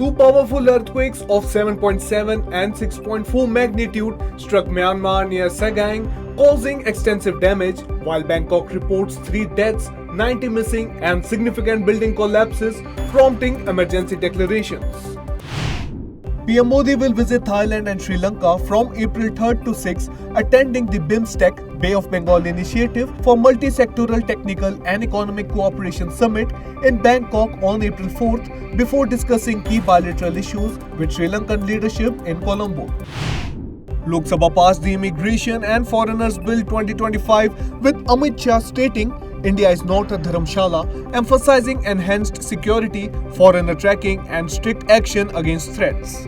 Two powerful earthquakes of 7.7 and 6.4 magnitude struck Myanmar near Sagaing, causing extensive damage, while Bangkok reports 3 deaths, 90 missing and significant building collapses, prompting emergency declarations. PM Modi will visit Thailand and Sri Lanka from April 3rd to 6th, attending the BIMSTEC Bay of Bengal Initiative for Multi-Sectoral Technical and Economic Cooperation Summit in Bangkok on April 4th, before discussing key bilateral issues with Sri Lankan leadership in Colombo. Lok Sabha passed the Immigration and Foreigners Bill 2025 with Amit Shah stating India is not a dharamshala, emphasizing enhanced security, foreigner tracking and strict action against threats.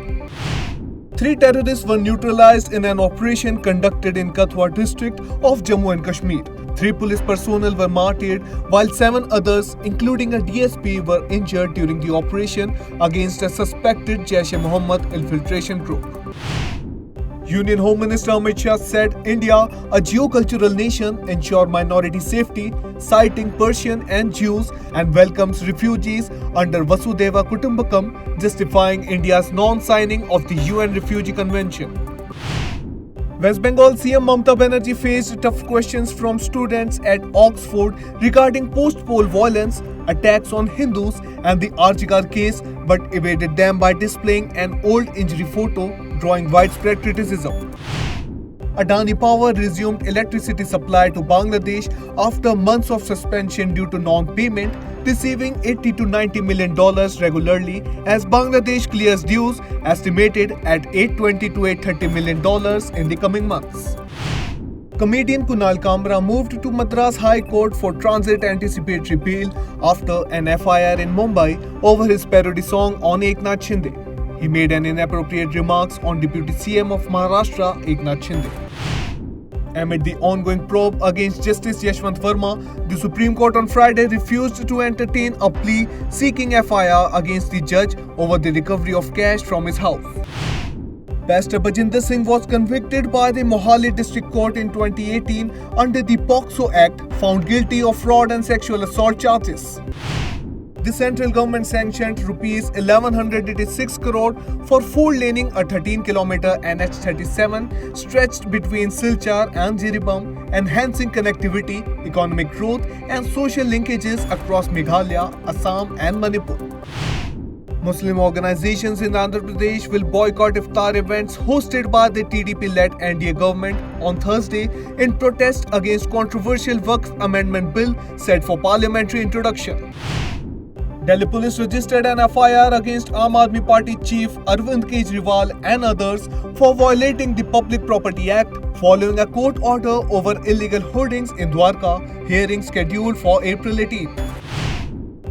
3 terrorists were neutralized in an operation conducted in Kathua district of Jammu and Kashmir. 3 police personnel were martyred, while 7 others, including a DSP, were injured during the operation against a suspected Jaish-e-Mohammed infiltration group. Union Home Minister Amit Shah said India, a geocultural nation, ensure minority safety, citing Persian and Jews, and welcomes refugees under Vasudhaiva Kutumbakam, justifying India's non-signing of the UN Refugee Convention. West Bengal CM Mamata Banerjee faced tough questions from students at Oxford regarding post-poll violence, attacks on Hindus and the Arjigar case, but evaded them by displaying an old injury photo, drawing widespread criticism. Adani Power resumed electricity supply to Bangladesh after months of suspension due to non-payment, receiving $80 to $90 million regularly as Bangladesh clears dues estimated at $820 to $830 million in the coming months. Comedian Kunal Kamra moved to Madras High Court for transit anticipatory bail after an FIR in Mumbai over his parody song on Eknath Shinde. He made an inappropriate remarks on Deputy CM of Maharashtra, Eknath Shinde. Amid the ongoing probe against Justice Yashwant Verma, the Supreme Court on Friday refused to entertain a plea seeking FIR against the judge over the recovery of cash from his house. Pastor Bajinder Singh was convicted by the Mohali District Court in 2018 under the POCSO Act, found guilty of fraud and sexual assault charges. The central government sanctioned Rs 1186 crore for 4-laning a 13-kilometer NH37 stretched between Silchar and Jiribam, enhancing connectivity, economic growth and social linkages across Meghalaya, Assam and Manipur. Muslim organizations in Andhra Pradesh will boycott iftar events hosted by the TDP-led NDA government on Thursday in protest against controversial Waqf Amendment Bill set for parliamentary introduction. Delhi police registered an FIR against Aam Aadmi Party chief Arvind Kejriwal and others for violating the Public Property Act following a court order over illegal hoardings in Dwarka, hearing scheduled for April 18.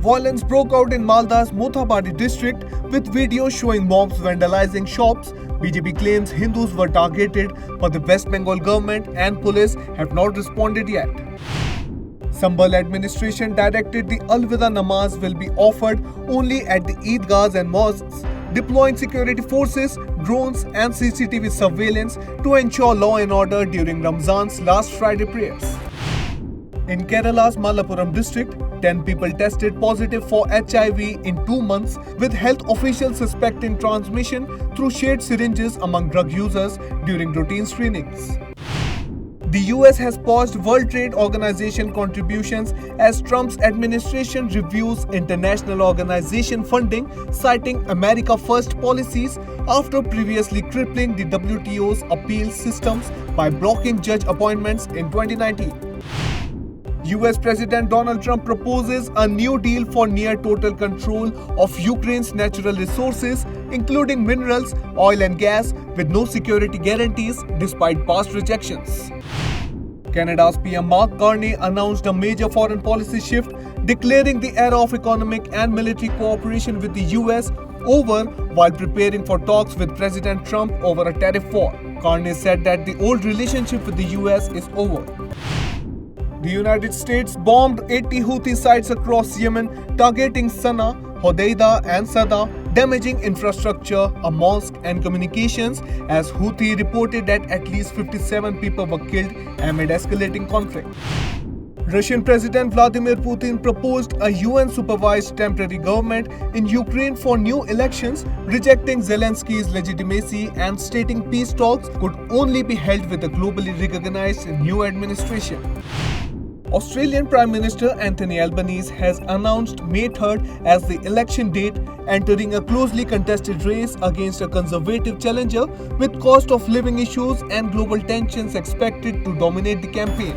Violence broke out in Malda's Mothabadi district with videos showing mobs vandalizing shops. BJP claims Hindus were targeted, but the West Bengal government and police have not responded yet. Sambal administration directed the Al-Wida Namaz will be offered only at the Eidgahs and mosques, deploying security forces, drones and CCTV surveillance to ensure law and order during Ramzan's last Friday prayers. In Kerala's Malappuram district, 10 people tested positive for HIV in 2 months, with health officials suspecting transmission through shared syringes among drug users during routine screenings. The US has paused World Trade Organization contributions as Trump's administration reviews international organization funding, citing America First policies after previously crippling the WTO's appeal systems by blocking judge appointments in 2019. US President Donald Trump proposes a new deal for near total control of Ukraine's natural resources, including minerals, oil and gas, with no security guarantees despite past rejections. Canada's PM Mark Carney announced a major foreign policy shift, declaring the era of economic and military cooperation with the US over while preparing for talks with President Trump over a tariff war. Carney said that the old relationship with the US is over. The United States bombed 80 Houthi sites across Yemen, targeting Sana'a, Hodeidah and Sada, damaging infrastructure, a mosque and communications, as Houthi reported that at least 57 people were killed amid escalating conflict. Russian President Vladimir Putin proposed a UN-supervised temporary government in Ukraine for new elections, rejecting Zelensky's legitimacy and stating peace talks could only be held with a globally recognized new administration. Australian Prime Minister Anthony Albanese has announced May 3rd as the election date, entering a closely contested race against a conservative challenger, with cost of living issues and global tensions expected to dominate the campaign.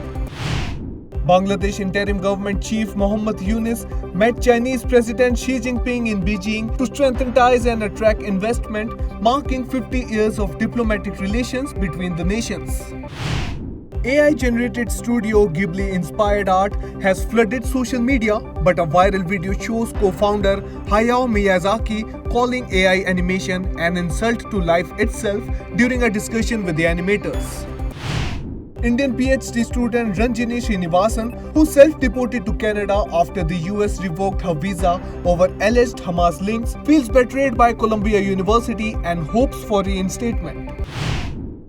Bangladesh interim government chief Mohammad Yunus met Chinese President Xi Jinping in Beijing to strengthen ties and attract investment, marking 50 years of diplomatic relations between the nations. AI-generated Studio Ghibli-inspired art has flooded social media, but a viral video shows co-founder Hayao Miyazaki calling AI animation an insult to life itself during a discussion with the animators. Indian PhD student Ranjini Srinivasan, who self-deported to Canada after the US revoked her visa over alleged Hamas links, feels betrayed by Columbia University and hopes for reinstatement.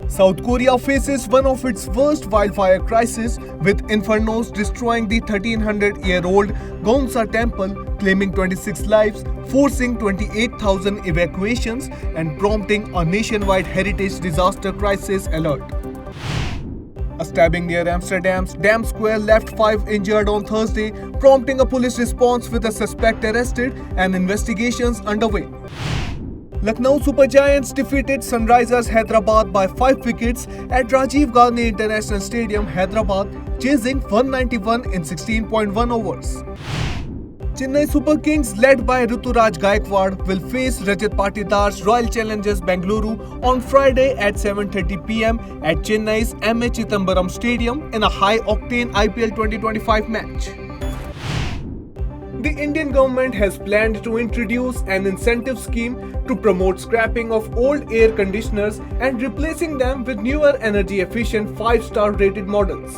South Korea faces one of its worst wildfire crises, with infernos destroying the 1300-year-old Gongsa temple, claiming 26 lives, forcing 28,000 evacuations, and prompting a nationwide heritage disaster crisis alert. A stabbing near Amsterdam's Dam Square left 5 injured on Thursday, prompting a police response with a suspect arrested and investigations underway. Lucknow Super Giants defeated Sunrisers Hyderabad by 5 wickets at Rajiv Gandhi International Stadium, Hyderabad, chasing 191 in 16.1 overs. Chennai Super Kings, led by Ruturaj Gaikwad, will face Rajat Patidar's Royal Challengers Bengaluru on Friday at 7:30 p.m. at Chennai's M.A. Chithambaram Stadium in a high-octane IPL 2025 match. The Indian government has planned to introduce an incentive scheme to promote scrapping of old air conditioners and replacing them with newer energy-efficient 5-star rated models.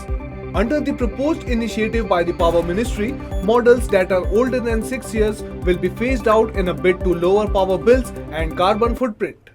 Under the proposed initiative by the Power Ministry, models that are older than 6 years will be phased out in a bid to lower power bills and carbon footprint.